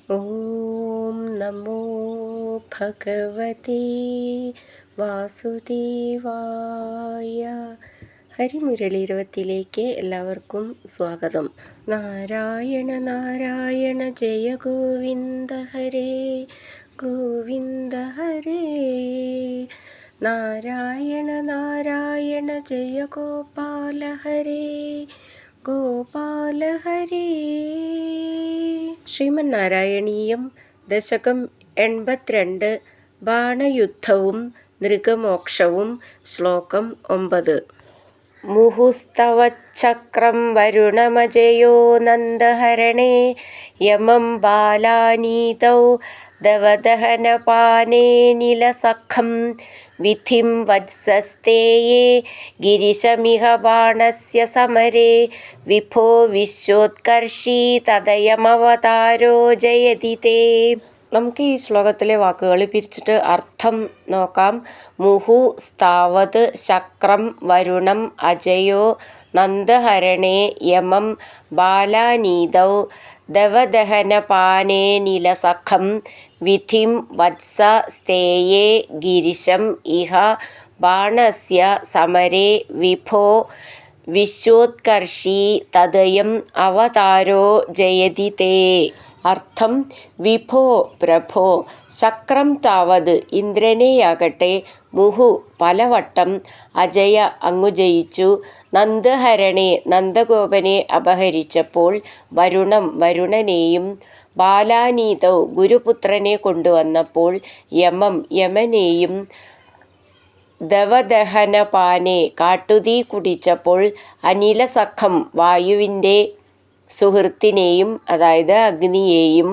ഓം നമോ ഭഗവതേ വാസുദേവായ. ഹരിമുരളി 20 എല്ലാവർക്കും സ്വാഗതം. നാരായണ നാരായണ ജയ ഗോവിന്ദ ഹരേ ഗോവിന്ദ ഹരേ. നാരായണ നാരായണ ജയ ഗോപാല ഹരേ ഗോപാല ഹരേ. ശ്രീമന്നാരായണീയം ദശകം 82 ബാണയുദ്ധവും നൃഗമോക്ഷവും. ശ്ലോകം 9. മുഹുസ്തവച്ചക്രം വരുണമജയോ നന്ദഹരണേ യമം ബാലാനീതൗ ദവദഹനപാനേ നിലസഖം വിധിം വത്സസ്തേയേ ഗിരിശമിഹ ബാണസ്യ സമരേ വിഭോ വിശ്വോത്കർഷീ തദയമവതാരോ ജയതി തേ. നമുക്ക് ഈ ശ്ലോകത്തിലെ വാക്കുകൾ പിരിച്ചിട്ട് അർത്ഥം നോക്കാം. മുഹു സ്ഥാവത് ശക്രം വരുണം അജയോ നന്ദഹരണേ യമം ബാലാനീതൗ ദവദഹനപാനേ നിലസഖം വിധിം വത്സ സ്തേയേ ഗിരിശം ഇഹ ബാണസ്യ സമരേ വിഭോ വിശ്വോത്കർഷീ തദയം അവതാരോ ജയതി തേ. അർത്ഥം: വിഭോ പ്രഭോ, ശക്രം താവത് ഇന്ദ്രനെയാകട്ടെ, മുഹു പലവട്ടം, അജയ അങ്ങു ജയിച്ചു, നന്ദഹരണേ നന്ദഗോപനെ അപഹരിച്ചപ്പോൾ, വരുണം വരുണനെയും, ബാലാനീതൗ ഗുരുപുത്രനെ കൊണ്ടുവന്നപ്പോൾ, യമം യമനെയും, ദവദഹനപാനെ കാട്ടുതീ കുടിച്ചപ്പോൾ, അനിലസഖം വായുവിൻ്റെ സുഹൃത്തിനെയും അതായത് അഗ്നിയെയും,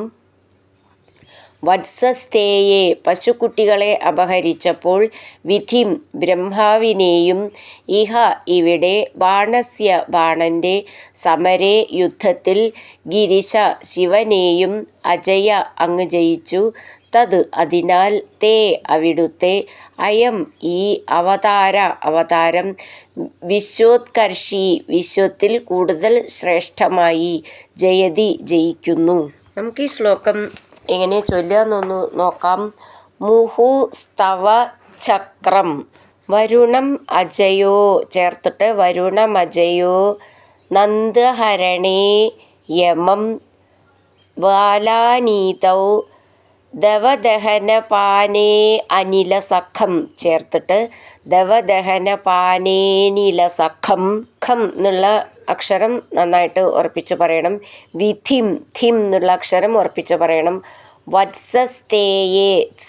വത്സസ്തേയെ പശുക്കുട്ടികളെ അപഹരിച്ചപ്പോൾ, വിധിം ബ്രഹ്മാവിനെയും, ഇഹ ഇവിടെ, ബാണസ്യ ബാണൻ്റെ, സമരേ യുദ്ധത്തിൽ, ഗിരിശ ശിവനെയും, അജയ അങ്ങ് ജയിച്ചു, തത് അതിനാൽ, തേ അവിടുത്തെ, അയം ഈ, അവതാരം, വിശ്വോത്കർഷി വിശ്വത്തിൽ കൂടുതൽ ശ്രേഷ്ഠമായി, ജയതി ജയിക്കുന്നു. നമുക്ക് ഈ ശ്ലോകം എങ്ങനെ ചൊല്ലുകയെന്നൊന്ന് നോക്കാം. മുഹു സ്തവ ചക്രം, വരുണം അജയോ ചേർത്തിട്ട് വരുണമജയോ, നന്ദഹരണേ യമം ബാലാനീതൗ ദവദഹനപാനേ അനിലസഖം ചേർത്തിട്ട് ദവദഹനപാനേനിലസഖം. ഖം എന്നുള്ള അക്ഷരം നന്നായിട്ട് ഉറപ്പിച്ച് പറയണം. വിധിം ധിം എന്നുള്ള അക്ഷരം ഉറപ്പിച്ച് പറയണം. വത്സസ്തേയേ സ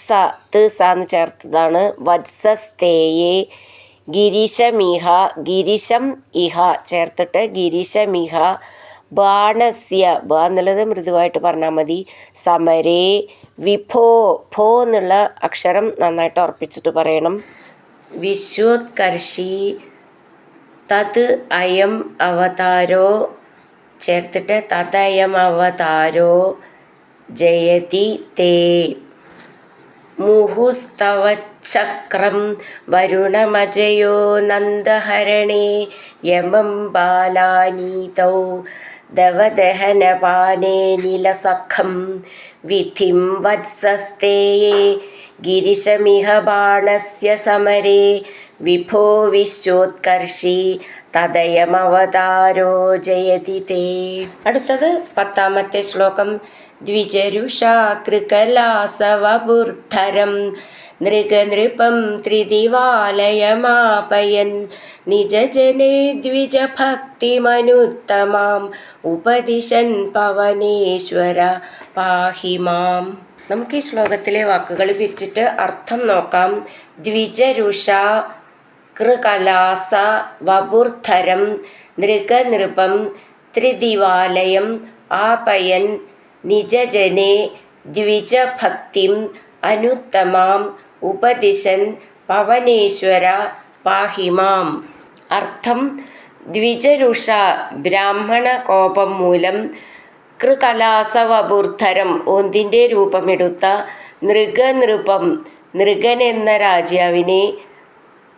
ത് സ എന്ന് ചേർത്തതാണ്. വത്സസ്തേയേ ഗിരിശമിഹ, ഗിരിശം ഇഹ ചേർത്തിട്ട് ഗിരിശമിഹ, ബാണസ്യ ബ എന്നുള്ളത് മൃദുവായിട്ട് പറഞ്ഞാൽ മതി, സമരേ വിഭോ ഭോ എന്നുള്ള അക്ഷരം നന്നായിട്ട് ഉറപ്പിച്ചിട്ട് പറയണം. വിശ്വോത്കർഷി തത് അയം അവതാരോ ചേർത്തിട്ട് തദയം അവതാരോ ജയതി തേ. മുഹുസ്തവച്ചക്രം വരുണമജയോ നന്ദഹരണേ യമം ബാലാനീതൗ ദവദഹനപാനേ നിലസഖം വിധിം വത്സസ്തേയേ ഗിരിശമിഹ ബാണസ്യ സമരേ വിഭോ വിശ്വോത്കർഷി തദയമവതാരോ ജയതി തേ. അടുത്തത് 10ാമത്തെ ശ്ലോകം. ദ്വിജരുഷാകൃകലാസവബുർധരം നൃഗനൃപം ത്രിദിവാലയമാപയൻ നിജജനേ ദ്വിജഭക്തിമനുത്തമാം ഉപദിശൻ പവനേശ്വര പാഹി മാം. നമുക്ക് ഈ ശ്ലോകത്തിലെ വാക്കുകൾ പിരിച്ചിട്ട് അർത്ഥം നോക്കാം. ദ്വിജരുഷ കൃകലാസ വബുർധരം നൃഗനൃപം ത്രിദിവാലയം ആപയൻ നിജജനേ ദ്വിജഭക്തിം അനുത്തമാം ഉപദിശൻ പവനേശ്വര പാഹിമാം. അർത്ഥം: ദ്വിജരുഷ ബ്രാഹ്മണ കോപം മൂലം, കൃകലാസവബുർധരം ഒന്നിൻ്റെ രൂപമെടുത്ത, നൃഗനൃപം നൃഗൻ എന്ന രാജാവിനെ,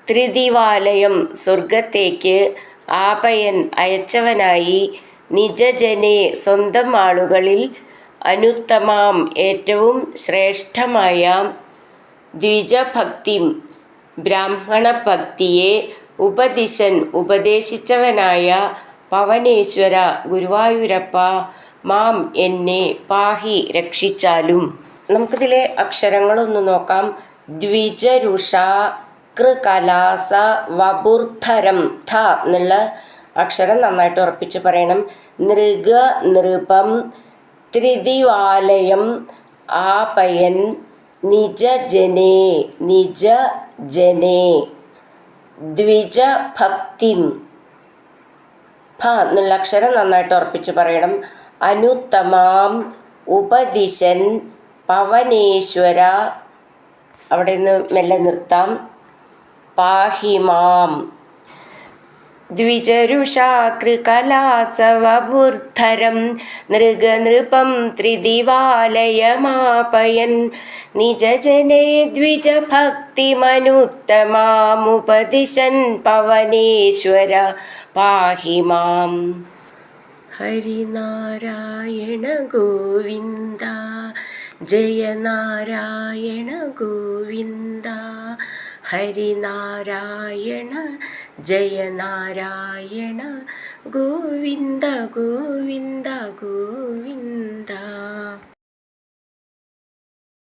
ത്രിദിവാലയം സ്വർഗത്തേക്ക്, ആപയൻ അയച്ചവനായി, നിജജനെ സ്വന്തം ആളുകളിൽ, അനുത്തമാം ഏറ്റവും ശ്രേഷ്ഠമായ ദ്വിജഭക്തിം ബ്രാഹ്മണഭക്തിയെ ഉപദിശൻ ഉപദേശിച്ചവനായ പവനേശ്വര ഗുരുവായൂരപ്പ മാം എന്നെ പാഹി രക്ഷിച്ചാലും. നമുക്കിതിലെ അക്ഷരങ്ങളൊന്ന് നോക്കാം. ദ്വിജരുഷ കൃകലാസ വപുർധരം ധ എന്നുള്ള അക്ഷരം നന്നായിട്ട് ഉറപ്പിച്ച് പറയണം. നൃഗ നൃപം ത്രിദിവാലയം ആപയൻ നിജജനേ നിജജനേ ദ്വിജഭക്തിം ഭ എന്നുള്ള അക്ഷരം നന്നായിട്ട് ഉറപ്പിച്ച് പറയണം. അനുത്തമാം ഉപദിശൻ പവനേശ്വര അവിടെ നിന്ന് മെല്ലെ നിർത്താം. പാഹിമാം ദ്വിജരുഷാകൃകലാസവപുർധരം നൃഗനൃപം ത്രിദിവാലയമാപയൻ നിജജനേ ദ്വിജഭക്തിമനുത്തമാമുപദിശൻ പവനേശ്വര പാഹിമാം. ഹരിനാരായണ ഗോവിന്ദ ജയ നാരായണ ഗോവിന്ദ ഹരിനാരായണ ജയ നാരായണ ഗോവിന്ദ ഗോവിന്ദ ഗോവിന്ദ.